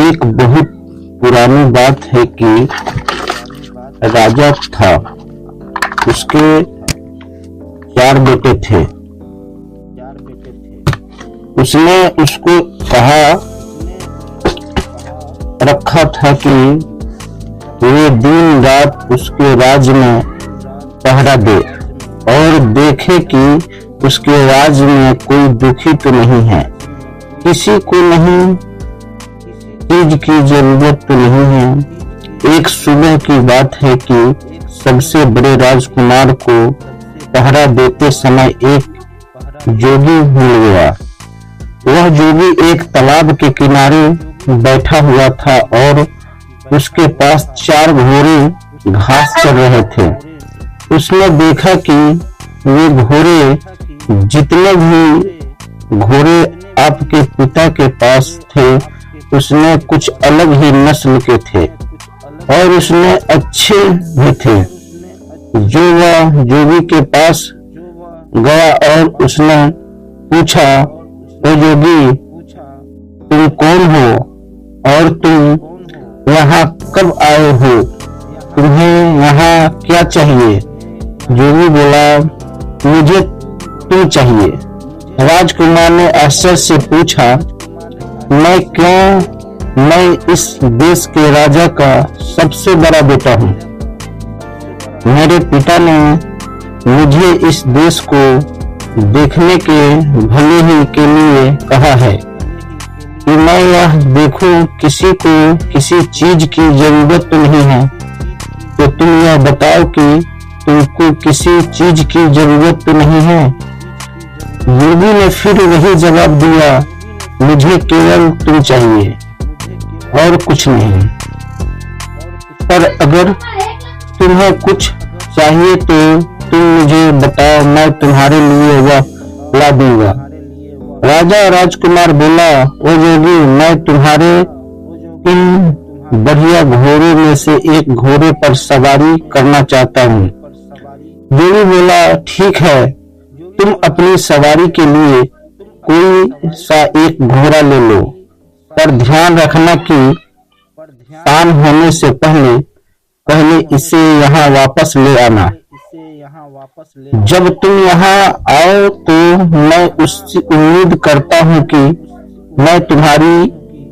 एक बहुत पुरानी बात है कि राजा था, उसके 4 बेटे थे। उसने उसको रखा था कि वे दिन रात उसके राज्य में पहरा दे और देखे कि उसके राज्य में कोई दुखी तो नहीं है, किसी को नहीं चीज की जरूरत तो नहीं है। एक सुबह की बात है कि सबसे बड़े राजकुमार को पहरा देते समय एक जोगी मिल गया। वह जोगी एक तालाब के किनारे बैठा हुआ था और उसके पास 4 घोड़े घास चर रहे थे। उसने देखा कि वे घोड़े, जितने भी घोड़े आपके पिता के पास थे, उसने कुछ अलग ही नस्ल के थे और उसने अच्छे भी थे। जो वह जोगी के पास गया और उसने पूछा, ओ जोगी, तुम कौन हो और तुम यहाँ कब आए हो? तुम्हें यहाँ क्या चाहिए? जोगी बोला, मुझे तुम चाहिए। राजकुमार ने आश्चर्य से पूछा, मैं इस देश के राजा का सबसे बड़ा बेटा हूँ। मेरे पिता ने मुझे इस देश को देखने के भले ही के लिए कहा है कि मैं यह देखूं, किसी को किसी चीज की जरूरत तो नहीं है। तो तुम यह बताओ कि तुमको किसी चीज की जरूरत तो नहीं है। योगी ने फिर वही जवाब दिया, मुझे केवल तुम चाहिए और कुछ नहीं। पर अगर तुम्हें कुछ चाहिए तो तुम मुझे बताओ, मैं तुम्हारे लिए वह ला दूंगा। राजा राजकुमार बोला, ओ जोगी, मैं तुम्हारे इन बढ़िया घोड़े में से एक घोड़े पर सवारी करना चाहता हूँ। जोगी बोला, ठीक है, तुम अपनी सवारी के लिए कोई सा एक घोड़ा ले लो, पर ध्यान रखना कि शाम होने से पहले इसे यहाँ वापस ले आना। जब तुम यहाँ आओ तो मैं उससे उम्मीद करता हूँ कि मैं तुम्हारी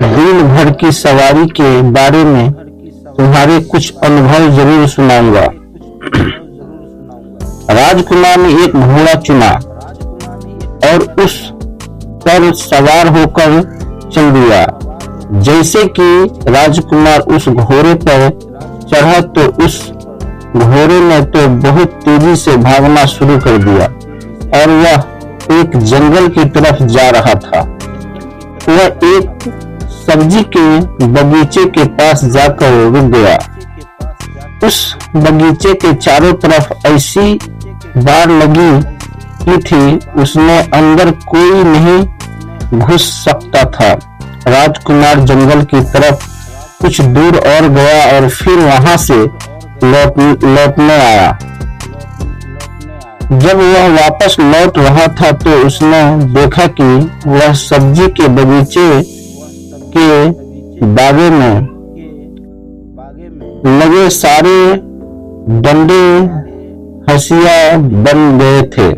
दिन भर की सवारी के बारे में तुम्हारे कुछ अनुभव जरूर सुनाऊंगा। राजकुमार ने एक घोड़ा चुना और उस पर सवार होकर चल दिया। जैसे कि राजकुमार उस घोड़े पर चढ़ा तो उस घोड़े ने तो बहुत तेजी से भागना शुरू कर दिया और वह एक जंगल की तरफ जा रहा था। वह एक सब्जी के बगीचे के पास जाकर रुक गया। उस बगीचे के चारों तरफ ऐसी बाड़ लगी की थी, उसमें अंदर कोई नहीं घुस सकता था। राजकुमार जंगल की तरफ कुछ दूर और गया और फिर वहां से लौटने आया। जब वह वापस लौट रहा था तो उसने देखा कि वह सब्जी के बगीचे के बागे में लगे सारे डंडे हंसिया बन गए थे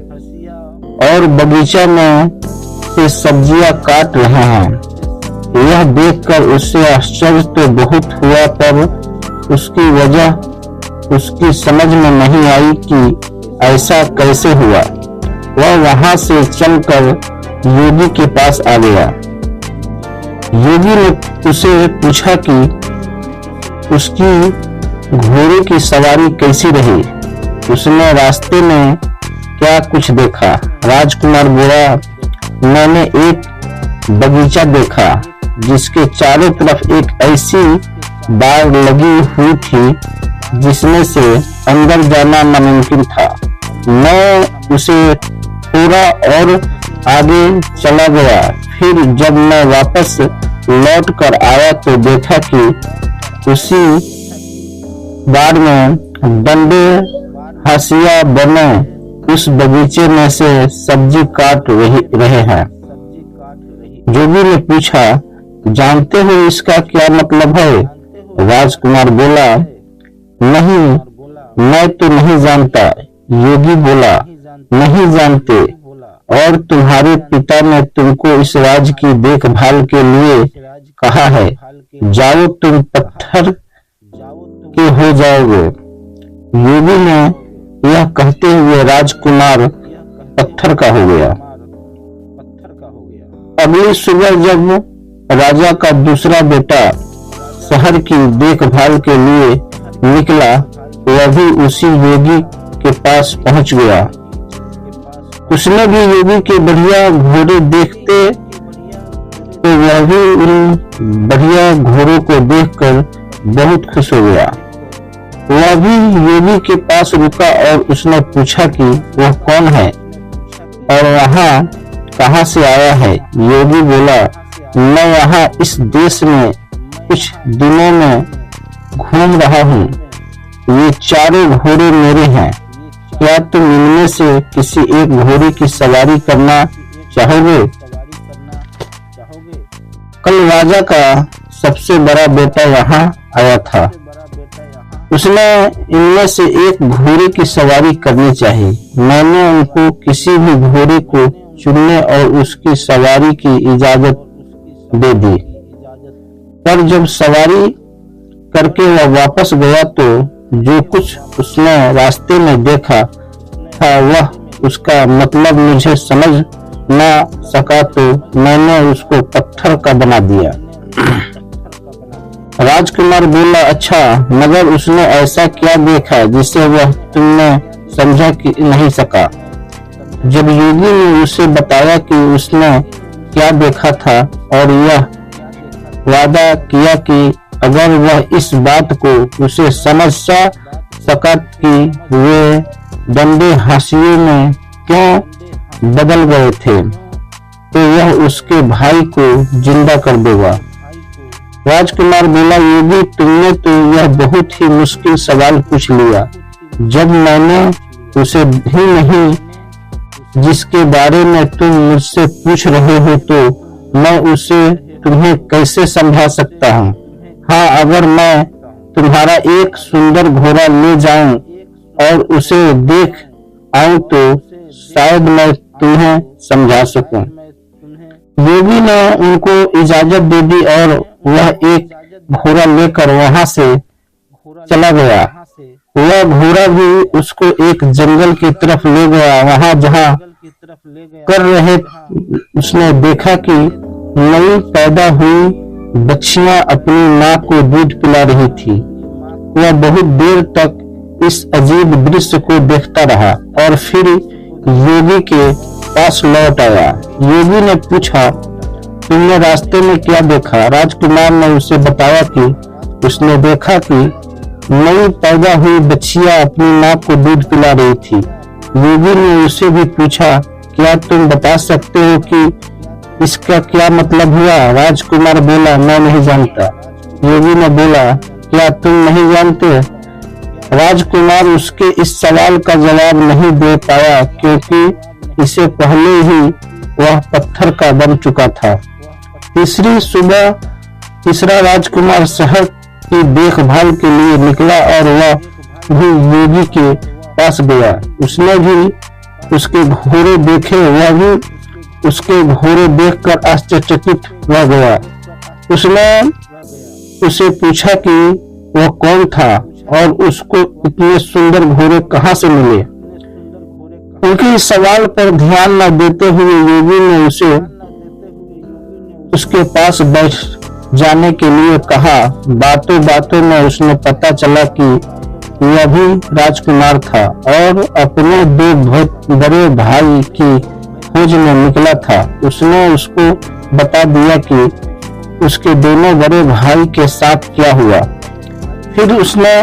और बगीचा में से सब्जियां काट रहे हैं। यह देखकर उससे आश्चर्य तो बहुत हुआ, पर उसकी वजह उसकी समझ में नहीं आई कि ऐसा कैसे हुआ। वह वहां से चलकर योगी के पास आ गया। योगी ने उसे पूछा कि उसकी घोड़े की सवारी कैसी रही, उसने रास्ते में क्या कुछ देखा। राजकुमार बोला, मैंने एक बगीचा देखा जिसके चारों तरफ एक ऐसी बाड़ लगी हुई थी जिसमें से अंदर जाना नामुमकिन था। मैं उसे थोड़ा और आगे चला गया। फिर जब मैं वापस लौट कर आया तो देखा कि उसी बाड़ में डंडे हंसिया बने उस बगीचे में से सब्जी काट रहे हैं। जोगी ने पूछा, जानते हो इसका क्या मतलब है? राजकुमार बोला, नहीं, मैं तो नहीं जानता। योगी बोला, नहीं जानते, और तुम्हारे पिता ने तुमको इस राज्य की देखभाल के लिए कहा है। जाओ, तुम पत्थर के हो जाओगे। योगी ने यह कहते हुए राजकुमार पत्थर का हो गया। अगली सुबह जब राजा का दूसरा बेटा शहर की देखभाल के लिए निकला, वह भी उसी योगी के पास पहुंच गया। उसने भी योगी के बढ़िया घोड़े देखते तो वह भी उन बढ़िया घोड़ों को देखकर बहुत खुश हो गया। वह भी योगी के पास रुका और उसने पूछा कि वह कौन है और वहाँ कहाँ से आया है। योगी बोला, मैं यहाँ इस देश में कुछ दिनों में घूम रहा हूँ। ये चारों घोड़े मेरे हैं। क्या तुम इनमें से किसी एक घोड़े की सवारी करना चाहोगे? कल राजा का सबसे बड़ा बेटा यहाँ आया था। उसने इनमें से एक घोड़े की सवारी करनी चाहिए। मैंने उनको किसी भी घोड़े को चुनने और उसकी सवारी की इजाजत दे दी। पर जब सवारी करके वह वापस गया तो जो कुछ उसने रास्ते में देखा था वह उसका मतलब मुझे समझ ना सका, तो मैंने उसको पत्थर का बना दिया। राजकुमार बोला, अच्छा, मगर उसने ऐसा क्या देखा जिसे वह तुमने समझा कि नहीं सका? जब योगी ने उसे बताया कि उसने क्या देखा था और यह वादा किया कि अगर वह इस बात को उसे समझ सका कि वे डंडे हाशिए में क्यों बदल गए थे, तो वह उसके भाई को जिंदा कर देगा। राजकुमार बोला, योगी, तुमने तो यह बहुत ही मुश्किल सवाल पूछ लिया। जब मैंने उसे भी नहीं जिसके बारे में तुम मुझसे पूछ रहे हो, तो मैं उसे तुम्हें कैसे समझा सकता हूँ? हाँ, अगर मैं तुम्हारा एक सुंदर घोड़ा ले जाऊं और उसे देख आऊं तो शायद मैं तुम्हें समझा सकूं। योगी ने उनको इजाजत दे दी और वह एक घोड़ा लेकर वहां से चला गया। वह घोड़ा भी उसको एक जंगल की तरफ ले गया। वहां जहां कर रहे उसने देखा कि नई पैदा हुई बच्चियां अपनी माँ को दूध पिला रही थी। वह बहुत देर तक इस अजीब दृश्य को देखता रहा और फिर योगी के पास लौट आया। योगी ने पूछा, तुमने रास्ते में क्या देखा? राजकुमार ने उसे बताया कि उसने देखा कि नई पैदा हुई बच्चियां अपनी माँ को दूध पिला रही थी। योगी ने उसे भी पूछा, क्या तुम बता सकते हो कि इसका क्या मतलब हुआ? राजकुमार बोला, मैं नहीं जानता। योगी ने बोला, क्या तुम नहीं जानते? राजकुमार उसके इस सवाल का जवाब नहीं दे पाया क्योंकि इसे पहले ही वह पत्थर का बन चुका था। तीसरी सुबह तीसरा राजकुमार शहर की देखभाल के लिए निकला और वह भी योगी के पास गया। उसने भी उसके घोड़े देखे। वह भी उसके घोड़े देखकर आश्चर्यचकित रह गया। उसने उसे पूछा कि वह कौन था और उसको इतने सुंदर घोड़े कहाँ से मिले। उनके सवाल पर ध्यान न देते हुए योगी ने उसे उसके पास बैठ जाने के लिए कहा। बातों बातों में उसने पता चला कि यह भी राजकुमार था और अपने दो बहुत बड़े भाई की खोज में निकला था। उसने उसको बता दिया कि उसके दोनों बड़े भाई के साथ क्या हुआ। फिर उसने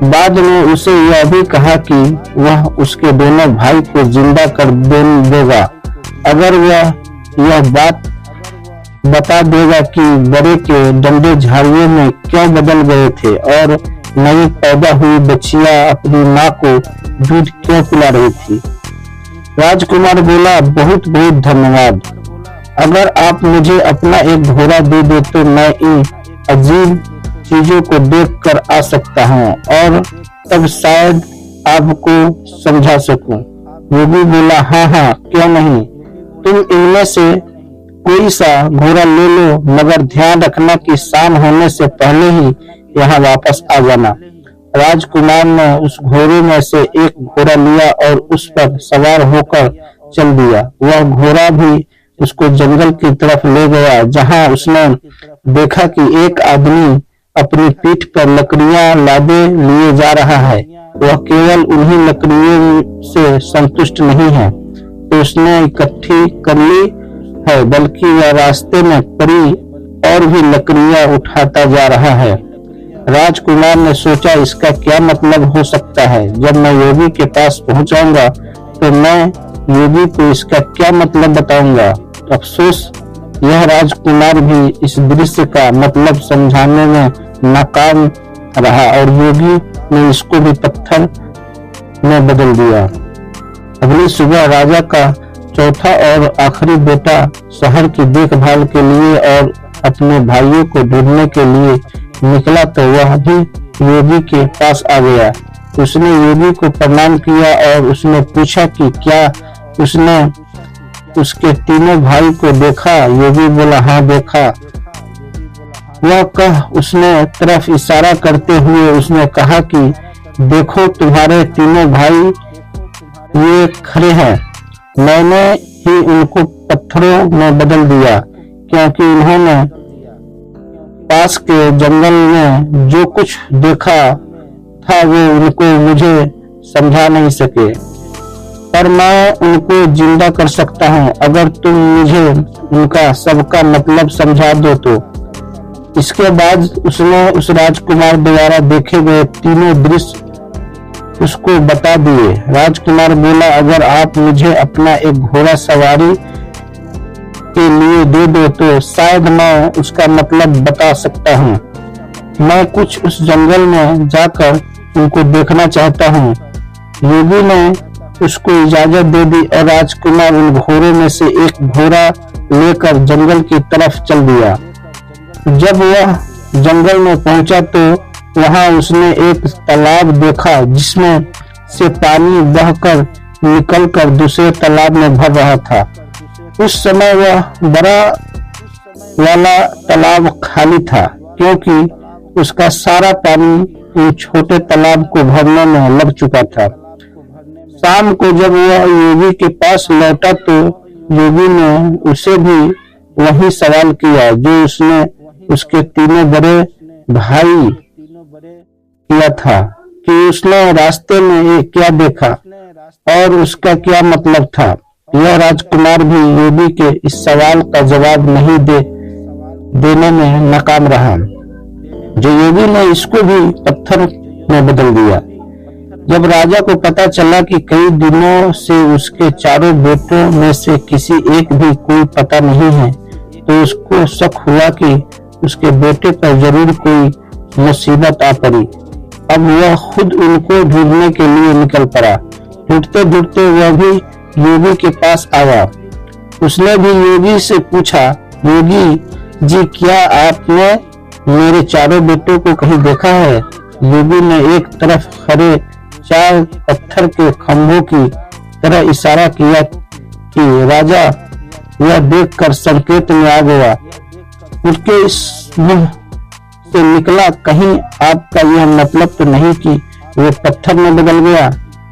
बाद में उसे यह भी कहा कि वह उसके दोनों भाई को जिंदा कर देगा अगर वह यह बात बता देगा कि बड़े के डंडे झाड़ियों में क्यों बदल गए थे और नई पैदा हुई बच्चियां अपनी माँ को दूध क्यों पिला रही थी। राजकुमार बोला, बहुत बहुत धन्यवाद। अगर आप मुझे अपना एक घोड़ा दे दो तो मैं इन अजीब चीजों को देख कर आ सकता हूँ और तब शायद आपको समझा सकूं। योगी बोला, हाँ हाँ, क्यों नहीं, तुम इनमें से कोई सा घोड़ा ले लो, मगर ध्यान रखना कि शाम होने से पहले ही यहाँ वापस आ जाना। राजकुमार ने उस घोड़े में से एक घोड़ा लिया और उस पर सवार होकर चल दिया। वह घोड़ा भी उसको जंगल की तरफ ले गया, जहाँ उसने देखा कि एक आदमी अपनी पीठ पर लकड़ियां लादे लिए जा रहा है। वह केवल उन्हीं लकड़ियों से संतुष्ट नहीं है तो उसने इकट्ठी कर ली है, बल्कि वह रास्ते में पड़ी और भी लकड़ियां उठाता जा रहा है। राजकुमार ने सोचा, इसका क्या मतलब हो सकता है। जब मैं योगी के पास पहुंचाऊंगा तो मैं योगी को इसका क्या मतलब बताऊंगा। अफसोस, यह राजकुमार भी इस दृश्य का मतलब समझाने में नाकाम रहा और योगी ने इसको भी पत्थर में बदल दिया। अगली सुबह राजा का चौथा और आखिरी बेटा शहर की देखभाल के लिए और अपने भाइयों को ढूंढने के लिए निकला तो वह भी योगी के पास आ गया। उसने योगी को प्रणाम किया और उसने पूछा कि क्या उसने उसके तीनों भाई को देखा। योगी बोला, हाँ देखा। वह कह उसने तरफ इशारा करते हुए उसने कहा कि देखो, तुम्हारे तीनों भाई ये खड़े हैं। मैंने ही उनको पत्थरों में बदल दिया क्योंकि उन्होंने पास के जंगल में जो कुछ देखा था वो उनको मुझे समझा नहीं सके, पर मैं उनको जिंदा कर सकता हूँ अगर तुम मुझे उनका सबका मतलब समझा दो तो। इसके बाद उसने उस राजकुमार द्वारा देखे गए तीनों दृश्य उसको बता दिए। राजकुमार बोला, अगर आप मुझे अपना एक घोड़ा सवारी के लिए दे दो तो शायद मैं उसका मतलब बता सकता हूँ। मैं कुछ उस जंगल में जाकर उनको देखना चाहता हूँ। योगी ने उसको इजाजत दे दी और राजकुमार उन घोड़ों में से एक घोड़ा लेकर जंगल की तरफ चल दिया। जब वह जंगल में पहुंचा तो वहां उसने एक तालाब देखा जिसमें से पानी बहकर निकलकर दूसरे तालाब में भर रहा था। उस समय वह बड़ा वाला तालाब खाली था क्योंकि उसका सारा पानी उन छोटे तालाब को भरने में लग चुका था। शाम को जब वह योगी के पास लौटा तो योगी ने उसे भी वही सवाल किया जो उसने उसके तीनों बड़े भाई किया था कि उसने रास्ते में क्या देखा और उसका क्या मतलब था। यह राजकुमार भी योगी के इस सवाल का जवाब नहीं देने में नाकाम रहा, जो योगी ने इसको भी पत्थर में बदल दिया। जब राजा को पता चला कि कई दिनों से उसके चारों बेटों में से किसी एक भी कोई पता नहीं है तो उसको शक हुआ कि उसके बेटे पर जरूर कोई मुसीबत आ पड़ी। अब वह खुद उनको ढूंढने के लिए निकल पड़ा। ढूंढते ढूंढते वह भी योगी के पास आया। उसने भी योगी से पूछा, योगी जी, क्या आपने मेरे चारों बेटों को कहीं देखा है। योगी ने एक तरफ खड़े 4 पत्थर के खंभों की तरह इशारा किया कि राजा यह देखकर संकेत में आ गया। उनके इस मुंह से निकला, कहीं आपका यह मतलब तो नहीं कि वो पत्थर में बदल गया।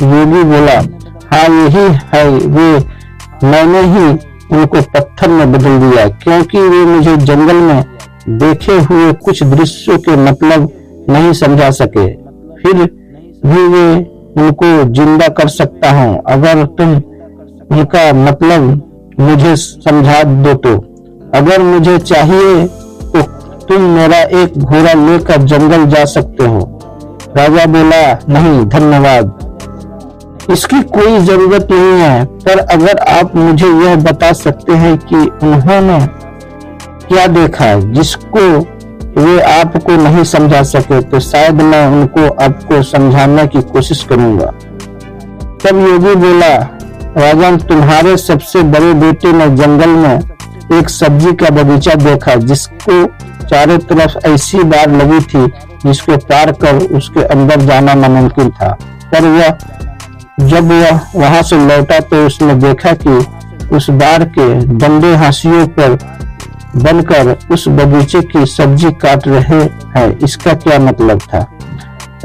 योगी बोला, हाँ यही है, वे मैंने ही उनको पत्थर में बदल दिया क्योंकि वे मुझे जंगल में देखे हुए कुछ दृश्यों के मतलब नहीं समझा सके। फिर भी वे उनको जिंदा कर सकता हूँ अगर तुम उनका मतलब मुझे समझा दो तो। अगर मुझे चाहिए तो तुम मेरा एक घोड़ा लेकर जंगल जा सकते हो। राजा बोला, नहीं धन्यवाद, इसकी कोई जरूरत नहीं है, पर अगर आप मुझे यह बता सकते हैं कि उन्होंने क्या देखा जिसको वे आपको नहीं समझा सके तो शायद मैं उनको आपको समझाने की कोशिश करूंगा। तब योगी बोला, राजन, तुम्हारे सबसे बड़े बेटे ने जंगल में एक सब्जी का बगीचा देखा जिसको चारों तरफ ऐसी बाड़ लगी थी जिसको पार कर उसके अंदर जाना नामुमकिन था। पर जब वह वहां से लौटा तो उसने देखा कि उस बाड़ के डंडे हाशियों पर बनकर उस बगीचे की सब्जी काट रहे हैं। इसका क्या मतलब था?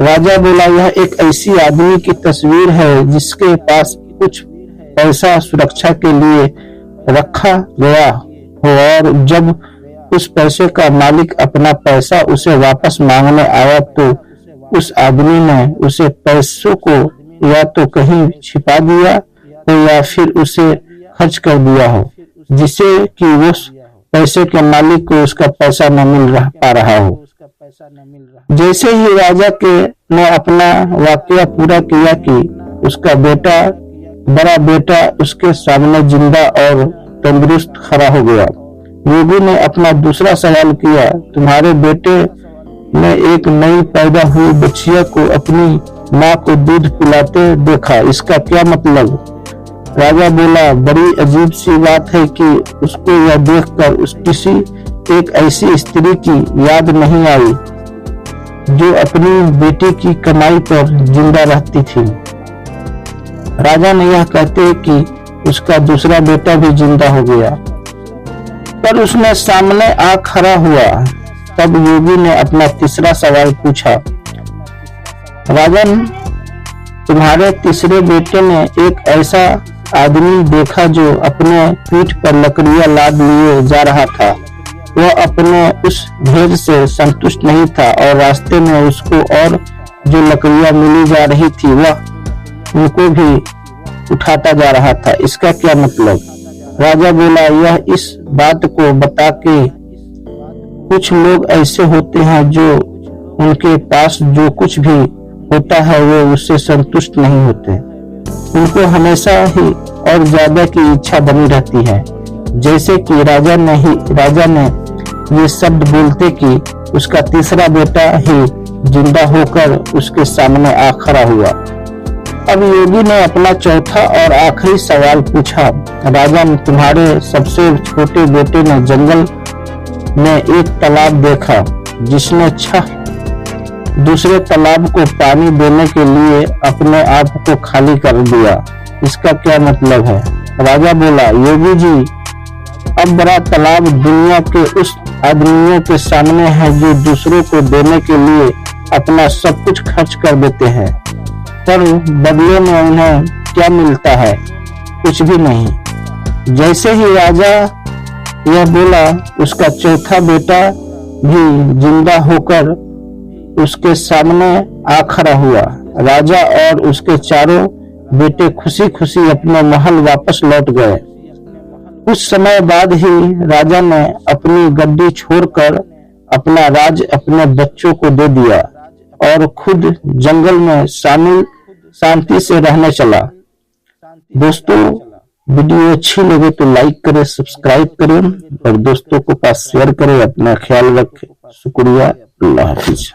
राजा बोला, यह एक ऐसी आदमी की तस्वीर है जिसके पास कुछ पैसा सुरक्षा के लिए रखा गया हो और जब उस पैसे का मालिक अपना पैसा उसे वापस मांगने आया तो उस आदमी ने उसे पैसों को या तो कहीं छिपा दिया हो या फिर उसे खर्च कर दिया हो, जिससे कि उस पैसे के मालिक को उसका पैसा न मिल पा रहा हो। जैसे ही राजा ने अपना वाकया पूरा किया कि उसका बड़ा बेटा उसके सामने जिंदा और तंदुरुस्त खड़ा हो गया। योगी ने अपना दूसरा सवाल किया, तुम्हारे बेटे ने एक नई पैदा हुई बच्चिया को अपनी माँ को दूध पिलाते देखा, इसका क्या मतलब? राजा बोला, बड़ी अजीब सी बात है कि उसको यह देखकर किसी एक ऐसी स्त्री की याद नहीं आई जो अपनी बेटी की कमाई पर जिंदा रहती थी। राजा ने यह कहते कि उसका दूसरा बेटा भी जिंदा हो गया, पर उसने सामने आ खड़ा हुआ। तब योगी ने अपना तीसरा सवाल पूछा, राजन, तुम्हारे तीसरे बेटे ने एक ऐसा आदमी देखा जो अपने पीठ पर लकड़ियां लाद लिए जा रहा था। वह अपने उस ढेर से संतुष्ट नहीं था और रास्ते में उसको और जो लकड़ियां मिली जा रही थी वह उनको भी उठाता जा रहा था, इसका क्या मतलब? राजा बोला, यह इस बात को बता के कुछ लोग ऐसे होते हैं जो उनके पास जो कुछ भी होता है वो उससे संतुष्ट नहीं होते, उनको हमेशा ही और ज्यादा की इच्छा बनी रहती है। जैसे कि राजा ने ये शब्द बोलते कि उसका तीसरा बेटा ही जिंदा होकर उसके सामने आ खड़ा हुआ। अब योगी ने अपना चौथा और आखिरी सवाल पूछा, राजन, तुम्हारे सबसे छोटे बेटे ने जंगल में एक तालाब देखा जिसने 6 दूसरे तालाब को पानी देने के लिए अपने आप को खाली कर दिया, इसका क्या मतलब है? राजा बोला, योगी जी, अब बड़ा तालाब दुनिया के उस आदमियों के सामने है जो दूसरों को देने के लिए अपना सब कुछ खर्च कर देते हैं, पर बदले में उन्हें क्या मिलता है? कुछ भी नहीं। जैसे ही राजा यह बोला, उसका चौथा बेटा भी जिंदा होकर उसके सामने आ खड़ा हुआ। राजा और उसके चारों बेटे खुशी खुशी अपने महल वापस लौट गए। कुछ समय बाद ही राजा ने अपनी गद्दी छोड़कर अपना राज अपने बच्चों को दे दिया और खुद जंगल में शांति से रहने चला। दोस्तों, वीडियो अच्छी लगे तो लाइक करें, सब्सक्राइब करें और दोस्तों को पास शेयर करें। अपना ख्याल रखें। शुक्रिया। अल्लाह हाफिज।